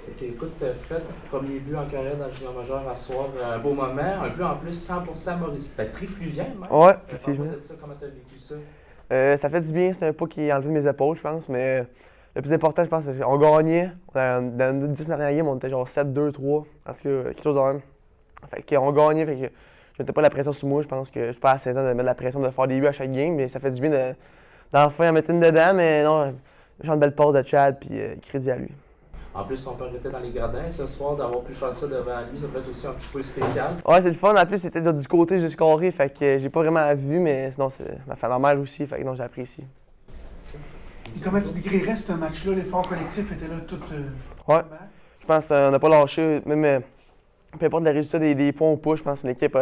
Ok, écoute, Fred, premier but en carrière dans le junior majeur à soir, un beau moment, un but en plus 100% Mauricie. Très fluvien même. Ouais, effectivement. Parle-moi de ça, comment tu as vécu ça? Ça fait du bien, c'est un pas qui est enlevé de mes épaules, je pense, mais le plus important, je pense, c'est qu'on gagnait. Dans nos 10 dernières games, on était genre 7-2-3, parce que quelque chose de même. Fait qu'on gagnait, fait que je mettais pas la pression sur moi, je pense que je suis pas à 16 ans de mettre la pression de faire des buts à chaque game, mais ça fait du bien d'enfin en mettre une dedans, mais non, j'ai une belle passe de Chad, puis crédit à lui. En plus, ton père était dans les gradins ce soir, d'avoir pu faire ça devant lui, ça peut être aussi un petit peu spécial. Ouais, c'est le fun. En plus, c'était du côté du carré, fait que j'ai pas vraiment vu, mais sinon, c'est ma mère aussi, fait que non, j'apprécie. Et comment tu décrirais ce match-là? L'effort collectif était là tout Ouais. le match? Je pense qu'on n'a pas lâché, même peu importe le résultat des points ou pas, je pense que l'équipe,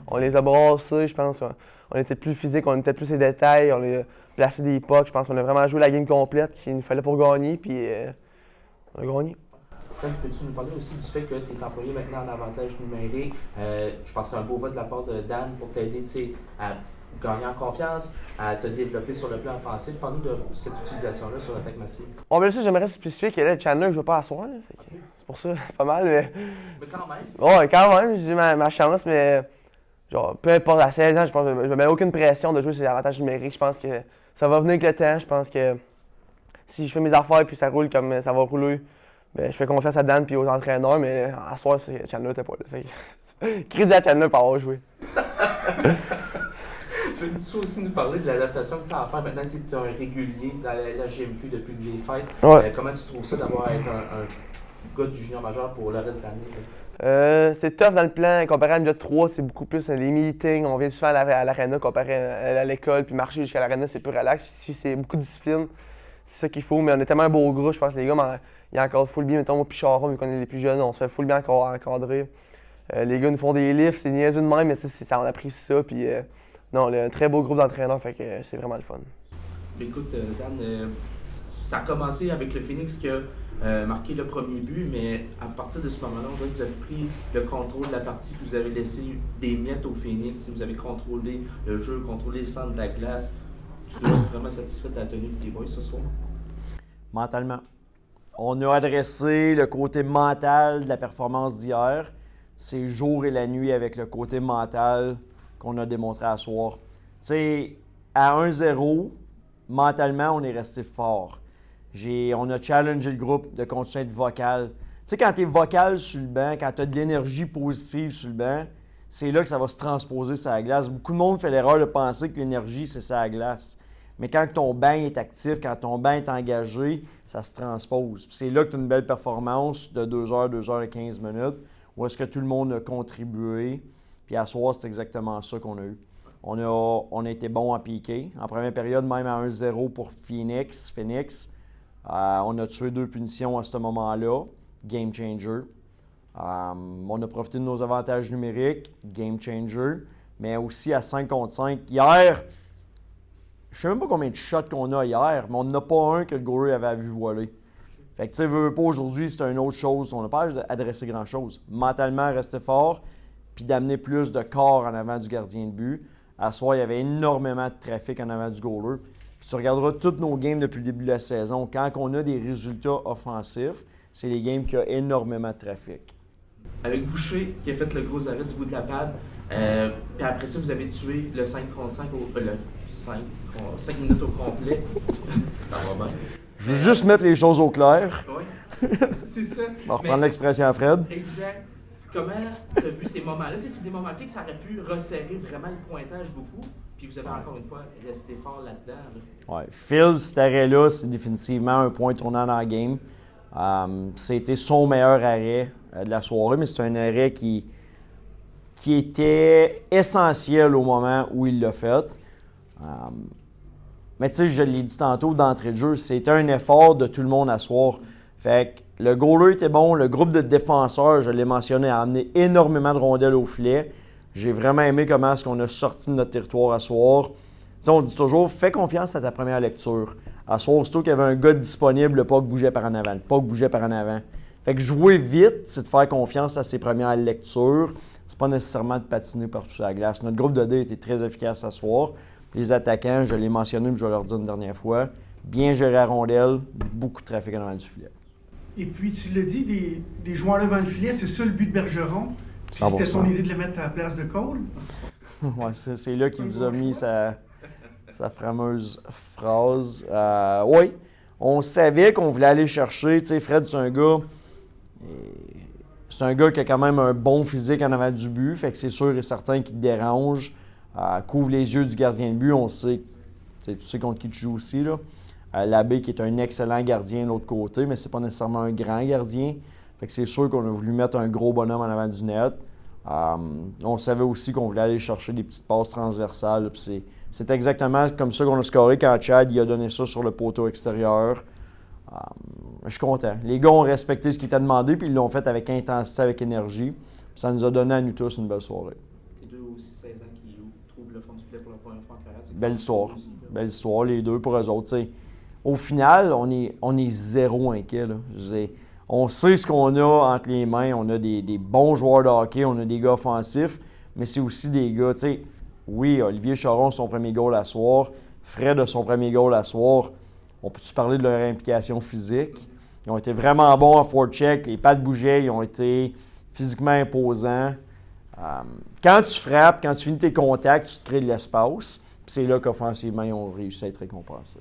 on les a brassés, je pense. On était plus physique, on était plus les détails, on a placé des pucks, je pense qu'on a vraiment joué la game complète qu'il nous fallait pour gagner, puis on a gagné. Fred, peux-tu nous parler aussi du fait que tu es employé maintenant en avantage numérique? Je pense que c'est un beau vote de la part de Dan pour t'aider à gagner en confiance, à te développer sur le plan offensif. Parle-nous de cette utilisation-là sur l'attaque massive. Bon, ben ça, j'aimerais spécifier que là, Chandler ne joue pas à soir, là, c'est pour ça, pas mal, mais... Mais quand même. Ouais, quand même, j'ai ma chance, mais genre, peu importe, à 16 ans, je pense que je me mets aucune pression de jouer sur les avantages numériques. Je pense que ça va venir avec le temps. Je pense que si je fais mes affaires et ça roule comme ça va rouler, ben, je fais confiance à Dan et aux entraîneurs, mais à soir, Chandler n'était pas là. Fait que, crédit à Chandler pour avoir joué. Peux-tu aussi nous parler de l'adaptation que tu as à faire maintenant que tu es un régulier dans la GMQ depuis les fêtes? Ouais. Comment tu trouves ça d'avoir été un gars du junior majeur pour le reste de l'année? C'est tough dans le plan. Comparé à MJ3, c'est beaucoup plus les meetings. On vient souvent à l'aréna comparé à l'école. Puis marcher jusqu'à l'aréna, c'est plus relax. Ici, c'est beaucoup de discipline. C'est ça qu'il faut. Mais on est tellement un beau groupe, je pense que les gars, il y a encore full bien. Mettons, moi, puis Charon, vu qu'on est les plus jeunes, on se fait full bien encore encadrer. Les gars nous font des lifts, c'est niaiseux de même, mais ça, on apprécie ça. Puis, non, on a un très beau groupe d'entraîneurs, fait que c'est vraiment le fun. Écoute, Dan, ça a commencé avec le Phoenix qui a marqué le premier but, mais à partir de ce moment-là, on voit que vous avez pris le contrôle de la partie, que vous avez laissé des miettes au Phoenix, vous avez contrôlé le jeu, contrôlé le centre de la glace. Tu dois être vraiment satisfait de la tenue des boys ce soir? Mentalement. On a adressé le côté mental de la performance d'hier. C'est jour et la nuit avec le côté mental qu'on a démontré à soir. Tu sais, à 1-0, mentalement, on est resté fort. On a challengé le groupe de continuer à être vocal. Tu sais, quand tu es vocal sur le banc, quand tu as de l'énergie positive sur le banc, c'est là que ça va se transposer sur la glace. Beaucoup de monde fait l'erreur de penser que l'énergie, c'est sur la glace. Mais quand ton banc est actif, quand ton banc est engagé, ça se transpose. Puis c'est là que tu as une belle performance de 2 heures, 2 heures et 15 minutes, où est-ce que tout le monde a contribué. Puis à soir, c'est exactement ça qu'on a eu. On a été bon à piquer. En première période, même à 1-0 pour Phoenix. On a tué 2 punitions à ce moment-là. Game changer. On a profité de nos avantages numériques. Game changer. Mais aussi à 5 contre 5. Hier, je ne sais même pas combien de shots qu'on a hier, mais on n'en a pas un que le goaler avait vu voler. Fait que tu sais, veux pas aujourd'hui, c'est une autre chose. On n'a pas adressé grand-chose. Mentalement, rester fort, puis d'amener plus de corps en avant du gardien de but. À soir, il y avait énormément de trafic en avant du goaler. Puis tu regarderas toutes nos games depuis le début de la saison. Quand on a des résultats offensifs, c'est les games qui ont énormément de trafic. Avec Boucher, qui a fait le gros arrêt du bout de la pad, puis après ça, vous avez tué le 5 contre 5, le 5 minutes au complet. Ça va bien. Je veux juste mettre les choses au clair. Oui, c'est ça. On va reprendre l'expression à Fred. Exact. Comment tu as vu ces moments-là? Tu sais, c'est des moments clés que ça aurait pu resserrer vraiment le pointage beaucoup. Puis vous avez encore une fois resté fort là-dedans. Là. Ouais. Phil, cet arrêt-là, c'est définitivement un point tournant dans la game. C'était son meilleur arrêt de la soirée, mais c'est un arrêt qui était essentiel au moment où il l'a fait. Mais tu sais, je l'ai dit tantôt d'entrée de jeu, c'était un effort de tout le monde à soir. Fait que le goaler était bon, le groupe de défenseurs, je l'ai mentionné, a amené énormément de rondelles au filet. J'ai vraiment aimé comment est-ce qu'on a sorti de notre territoire à soir. Tu sais, on dit toujours, fais confiance à ta première lecture. À soir, surtout qu'il y avait un gars disponible, le puck bougeait par en avant, le puck bougeait par en avant. Fait que jouer vite, c'est de faire confiance à ses premières lectures. C'est pas nécessairement de patiner partout sur la glace. Notre groupe de D était très efficace à soir. Les attaquants, je l'ai mentionné, mais je vais leur dire une dernière fois, bien géré à rondelle, beaucoup de trafic en avant du filet. Et puis, tu l'as dit, des joueurs devant le filet, c'est ça le but de Bergeron. Puis c'était 100%. son idée de le mettre à la place de Cole. Ouais, c'est là qu'il vous a mis sa fameuse phrase. Oui, on savait qu'on voulait aller chercher. Tu sais, Fred, c'est un gars qui a quand même un bon physique en avant du but. Fait que c'est sûr et certain qu'il te dérange. Couvre les yeux du gardien de but. On sait, tu sais contre qui tu joues aussi, là. Labbé qui est un excellent gardien de l'autre côté, mais c'est pas nécessairement un grand gardien. Fait que c'est sûr qu'on a voulu mettre un gros bonhomme en avant du net. On savait aussi qu'on voulait aller chercher des petites passes transversales. Là, puis c'est exactement comme ça qu'on a scoré quand Chad il a donné ça sur le poteau extérieur. Je suis content. Les gars ont respecté ce qui était demandé, puis ils l'ont fait avec intensité, avec énergie. Puis ça nous a donné à nous tous une belle soirée. Les deux aussi 16 ans qui trouvent le fond du filet pour la première fois en carrière. Belle histoire. Belle histoire, les deux pour eux autres. T'sais. Au final, on est zéro inquiet. Là. On sait ce qu'on a entre les mains. On a des bons joueurs de hockey, on a des gars offensifs, mais c'est aussi des gars, tu sais, oui, Olivier Charon, son premier goal à soir, Fred a son premier goal à soir. On peut-tu parler de leur implication physique? Ils ont été vraiment bons en forecheck, les pattes bougeaient, ils ont été physiquement imposants. Quand tu frappes, quand tu finis tes contacts, tu te crées de l'espace. Puis c'est là qu'offensivement, ils ont réussi à être récompensés.